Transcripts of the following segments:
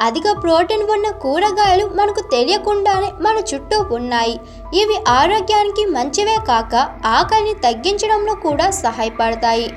అధిక ప్రోటీన్ ఉన్న కూరగాయలు మనకు తెలియకుండానే మన చుట్టూ ఉన్నాయి. ఇవి ఆరోగ్యానికి మంచివే కాక ఆకలిని తగ్గించడంలో కూడా సహాయపడతాయి.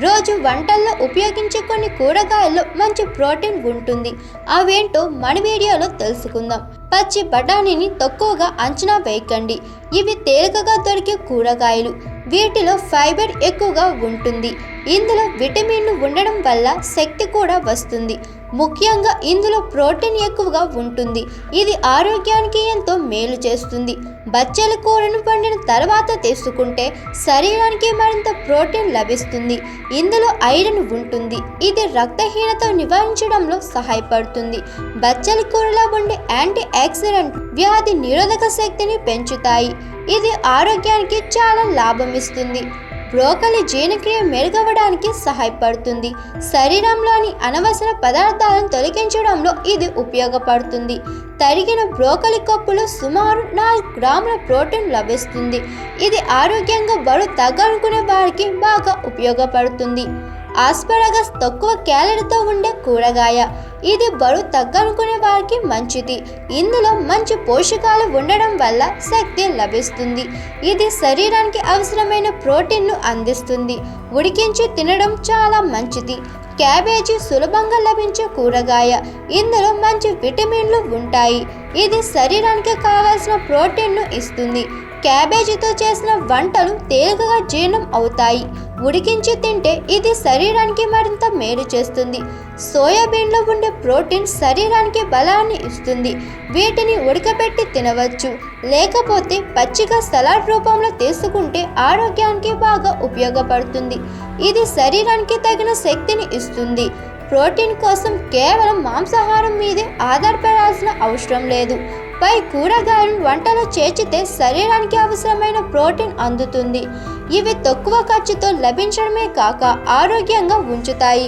రోజు వంటల్లో ఉపయోగించే కొన్ని కూరగాయల్లో మంచి ప్రోటీన్ ఉంటుంది. అవేంటో మన వీడియోలో తెలుసుకుందాం. పచ్చి బఠానీని తక్కువగా అంచనా వేయకండి. ఇవి తేలికగా దొరికే కూరగాయలు. వీటిలో ఫైబర్ ఎక్కువగా ఉంటుంది. ఇందులో విటమిన్లు ఉండడం వల్ల శక్తి కూడా వస్తుంది. ముఖ్యంగా ఇందులో ప్రోటీన్ ఎక్కువగా ఉంటుంది. ఇది ఆరోగ్యానికి ఎంతో మేలు చేస్తుంది. బచ్చల కూరను వండిన తర్వాత తీసుకుంటే శరీరానికి మరింత ప్రోటీన్ లభిస్తుంది. ఇందులో ఐరన్ ఉంటుంది. ఇది రక్తహీనత నివారించడంలో సహాయపడుతుంది. బచ్చల కూరలో ఉండే యాంటీ ఆక్సిడెంట్ వ్యాధి నిరోధక శక్తిని పెంచుతాయి. ఇది ఆరోగ్యానికి చాలా లాభం ఇస్తుంది. బ్రోకలి జీర్ణక్రియ మెరుగవడానికి సహాయపడుతుంది. శరీరంలోని అనవసర పదార్థాలను తొలగించడంలో ఇది ఉపయోగపడుతుంది. తరిగిన బ్రోకలి కప్పులో సుమారు 4 గ్రాముల ప్రోటీన్ లభిస్తుంది. ఇది ఆరోగ్యంగా బరువు తగ్గాలనుకునే వారికి బాగా ఉపయోగపడుతుంది. ఆస్పరాగస్ తక్కువ క్యాలరీతో ఉండే కూరగాయ. ఇది బరువు తగ్గాలనుకునే వారికి మంచిది. ఇందులో మంచి పోషకాలు ఉండడం వల్ల శక్తి లభిస్తుంది. ఇది శరీరానికి అవసరమైన ప్రోటీన్ను అందిస్తుంది. ఉడికించి తినడం చాలా మంచిది. క్యాబేజీ సులభంగా లభించే కూరగాయ. ఇందులో మంచి విటమిన్లు ఉంటాయి. ఇది శరీరానికి కావాల్సిన ప్రోటీన్ను ఇస్తుంది. క్యాబేజీతో చేసిన వంటలు తేలికగా జీర్ణం అవుతాయి. ఉడికించి తింటే ఇది శరీరానికి మరింత మేలు చేస్తుంది. సోయాబీన్లో ఉండే ప్రోటీన్ శరీరానికి బలాన్ని ఇస్తుంది. వీటిని ఉడకబెట్టి తినవచ్చు. లేకపోతే పచ్చిగా సలాడ్ రూపంలో తీసుకుంటే ఆరోగ్యానికి బాగా ఉపయోగపడుతుంది. ఇది శరీరానికి తగిన శక్తిని ఇస్తుంది. ప్రోటీన్ కోసం కేవలం మాంసాహారం మీదే ఆధారపడాల్సిన అవసరం లేదు. పై కూరగాయలను వంటలో చేర్చితే శరీరానికి అవసరమైన ప్రోటీన్ అందుతుంది. ఇవి తక్కువ ఖర్చుతో లభించడమే కాక ఆరోగ్యంగా ఉంచుతాయి.